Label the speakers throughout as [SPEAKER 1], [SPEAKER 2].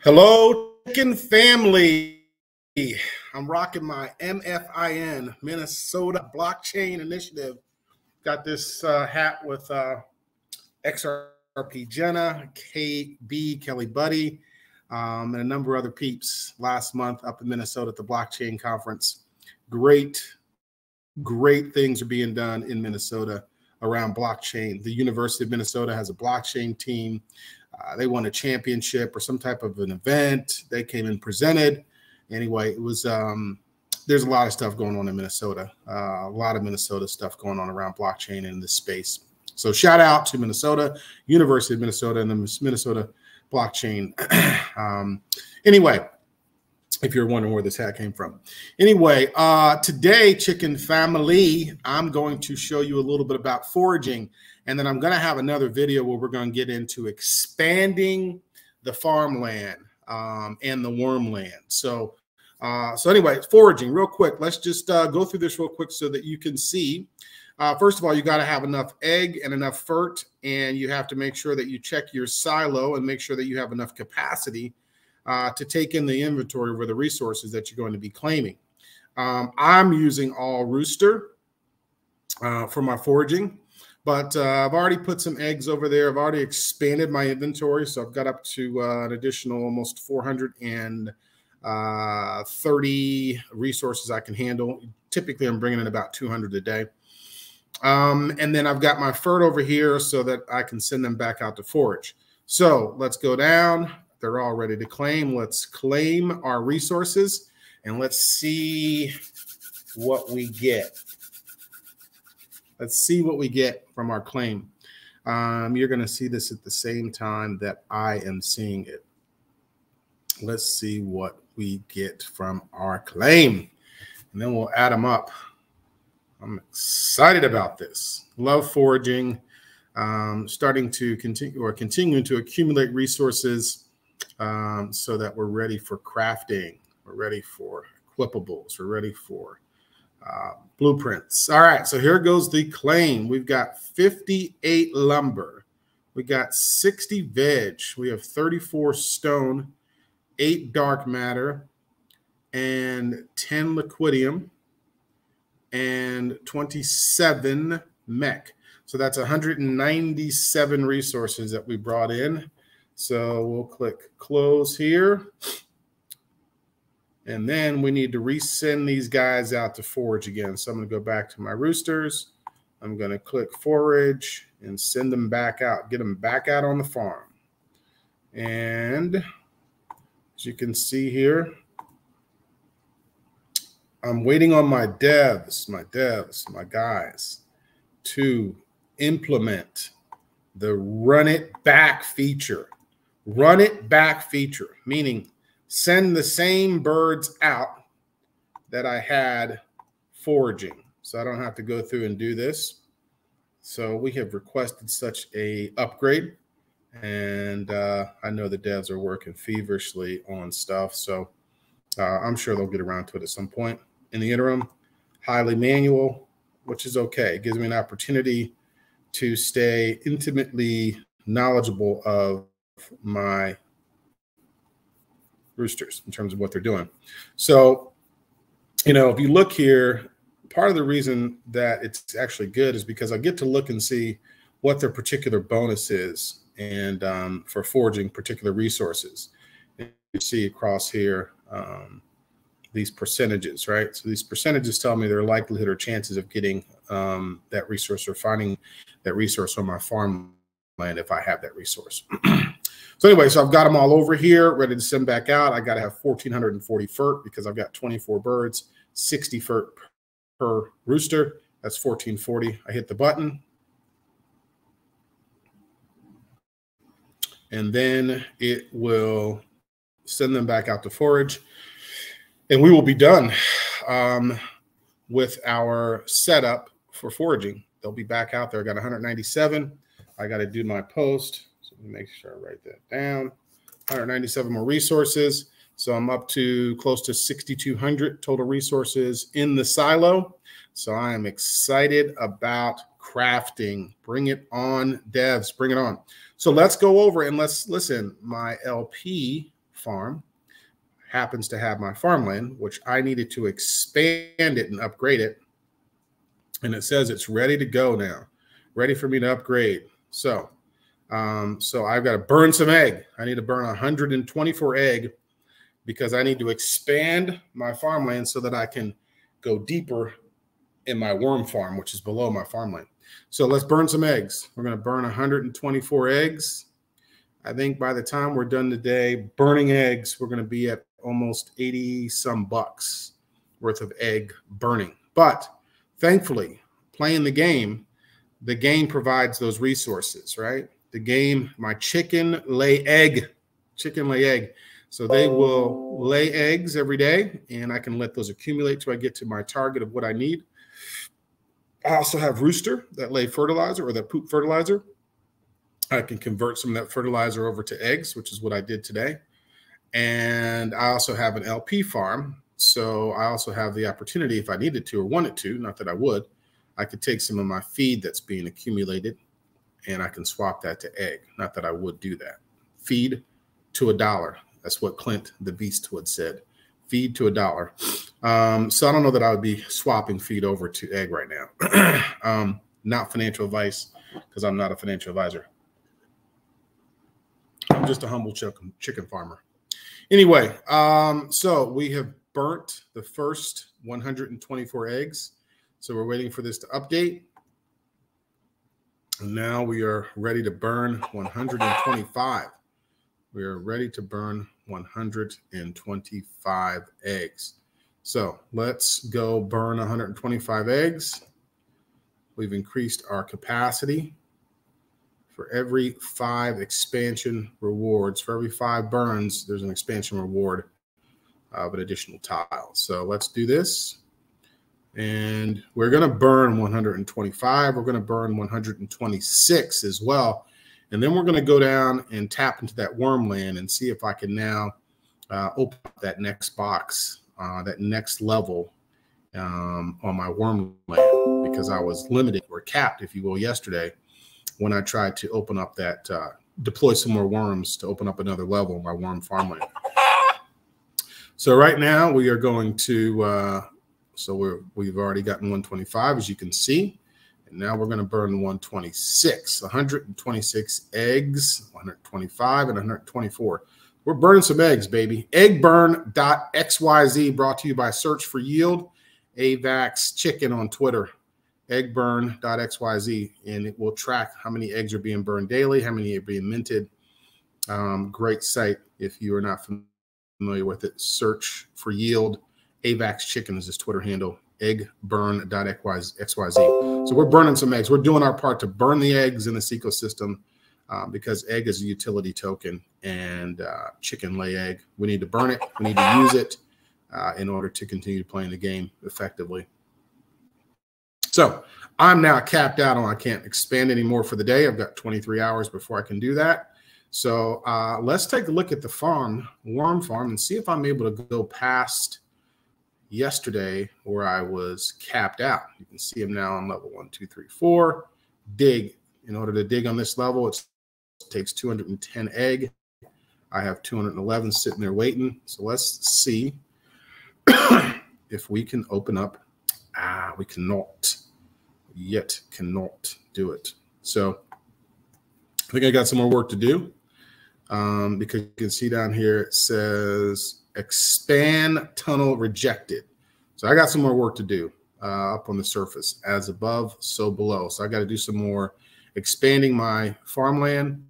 [SPEAKER 1] Hello, Chikn family. I'm rocking my MFIN, Minnesota Blockchain Initiative. Got this hat with XRP Jenna, KB, Kelly Buddy, and a number of other peeps last month up in Minnesota at the Blockchain Conference. Great things are being done in Minnesota around blockchain. The University of Minnesota has a blockchain team. They won a championship or some type of an event. They came and presented. Anyway, it was there's a lot of stuff going on in Minnesota. A lot of Minnesota stuff going on around blockchain in this space. So shout out to Minnesota, University of Minnesota, and the Minnesota blockchain. Anyway, if you're wondering where this hat came from. Anyway, today, Chikn family, I'm going to show you a little bit about foraging. And then I'm going to have another video where we're going to get into expanding the farmland and the wormland. So anyway, foraging real quick. Let's just go through this real quick so that you can see. First of all, you got to have enough egg and enough fert, and you have to make sure that you check your silo and make sure that you have enough capacity to take in the inventory of the resources that you're going to be claiming. I'm using all rooster for my foraging. But I've already put some eggs over there. I've already expanded my inventory. So I've got up to an additional almost 430 resources I can handle. Typically, I'm bringing in about 200 a day. And then I've got my fert over here so that I can send them back out to forage. So let's go down. They're all ready to claim. Let's claim our resources and let's see what we get. Let's see what we get from our claim. You're going to see this at the same time that I am seeing it. Let's see what we get from our claim. And then we'll add them up. I'm excited about this. Love foraging. Starting to continuing to accumulate resources so that we're ready for crafting. We're ready for equipables. We're ready for blueprints. All right, so here goes the claim. We've got 58 lumber. We got 60 veg. We have 34 stone, 8 dark matter, and 10 liquidium, and 27 mech. So that's 197 resources that we brought in. So we'll click close here. And then we need to resend these guys out to forage again. So I'm going to go back to my roosters. I'm going to click forage and send them back out, get them back out on the farm. And as you can see here, I'm waiting on my devs, my guys, to implement the run it back feature. Run it back feature, meaning send the same birds out that I had foraging. So I don't have to go through and do this. So we have requested such a upgrade. And I know the devs are working feverishly on stuff. So I'm sure they'll get around to it at some point. In the interim, highly manual, which is okay. It gives me an opportunity to stay intimately knowledgeable of my roosters in terms of what they're doing. So, you know, if you look here, part of the reason that it's actually good is because I get to look and see what their particular bonus is and for foraging particular resources. And you see across here these percentages, right? So these percentages tell me their likelihood or chances of getting that resource or finding that resource on my farmland if I have that resource. So anyway, so I've got them all over here, ready to send back out. I got to have 1,440 fert because I've got 24 birds, 60 fert per rooster. That's 1,440. I hit the button. And then it will send them back out to forage. And we will be done with our setup for foraging. They'll be back out there. I got 197. I got to do my post. So let me make sure I write that down. 197 more resources. So I'm up to close to 6,200 total resources in the silo. So I am excited about crafting. Bring it on, devs. Bring it on. So let's go over and let's listen. My LP farm happens to have my farmland, which I needed to expand it and upgrade it. And it says it's ready to go now, ready for me to upgrade. So, I've got to burn some egg. I need to burn 124 egg because I need to expand my farmland so that I can go deeper in my worm farm, which is below my farmland. So let's burn some eggs. We're going to burn 124 eggs. I think by the time we're done today burning eggs, we're going to be at almost 80 some bucks worth of egg burning. But thankfully, playing the game provides those resources, right? The game, my chicken lay egg. So they will lay eggs every day, and I can let those accumulate till I get to my target of what I need. I also have rooster that lay fertilizer or that poop fertilizer. I can convert some of that fertilizer over to eggs, which is what I did today. And I also have an LP farm. So I also have the opportunity, if I needed to or wanted to, not that I would, I could take some of my feed that's being accumulated and I can swap that to egg. Not that I would do that. Feed to $1. That's what Clint the Beastwood said. Feed to $1. So I don't know that I would be swapping feed over to egg right now. Not financial advice, because I'm not a financial advisor. I'm just a humble chicken farmer. Anyway, so we have burnt the first 124 eggs. So we're waiting for this to update. And now we are ready to burn 125. We are ready to burn 125 eggs. So let's go burn 125 eggs. We've increased our capacity. For every 5 expansion rewards, for every 5 burns, there's an expansion reward of an additional tile. So let's do this. And we're going to burn 125. We're going to burn 126 as well. And then we're going to go down and tap into that Wormland and see if I can now open up that next box, that next level on my Wormland, because I was limited or capped, if you will, yesterday when I tried to open up that, deploy some more worms to open up another level in my worm farmland. So right now we are going to, we've already gotten 125, as you can see. And now we're going to burn 126, 126 eggs, 125 and 124. We're burning some eggs, baby. Eggburn.xyz, brought to you by Search for Yield, AVAX Chicken on Twitter. Eggburn.xyz, and it will track how many eggs are being burned daily, how many are being minted. Great site if you are not familiar with it. Search for Yield. AVAX Chicken is his Twitter handle. Eggburn.xyz. So we're burning some eggs. We're doing our part to burn the eggs in this ecosystem because egg is a utility token and chicken lay egg. We need to burn it. We need to use it in order to continue playing the game effectively. So I'm now capped out on, I can't expand anymore for the day. I've got 23 hours before I can do that. So let's take a look at the worm farm, and see if I'm able to go past yesterday where I was capped out. You can see I'm now on level 1, 2, 3, 4. Dig. In order to dig on this level, it takes 210 egg. I have 211 sitting there waiting. So let's see if we can open up. We cannot. Yet cannot do it. So I think I got some more work to do because you can see down here it says expand tunnel rejected. So I got some more work to do up on the surface. As above, so below. So I got to do some more expanding my farmland,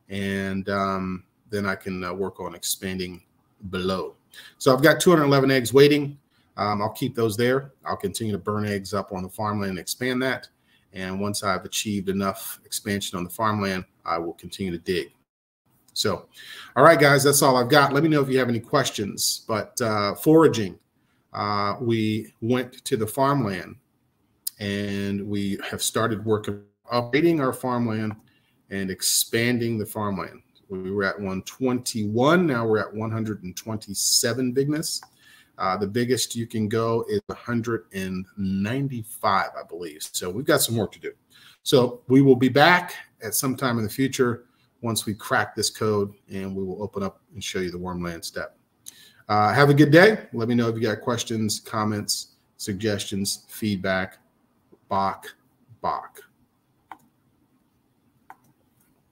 [SPEAKER 1] and then I can work on expanding below. So I've got 211 eggs waiting. I'll keep those there. I'll continue to burn eggs up on the farmland and expand that. And once I've achieved enough expansion on the farmland, I will continue to dig. So, all right, guys, that's all I've got. Let me know if you have any questions. But foraging, we went to the farmland and we have started working, updating our farmland and expanding the farmland. We were at 121. Now we're at 127 bigness. The biggest you can go is 195, I believe. So we've got some work to do. So we will be back at some time in the future once we crack this code, and we will open up and show you the Wormland step. Have a good day. Let me know if you got questions, comments, suggestions, feedback. Bok Bok.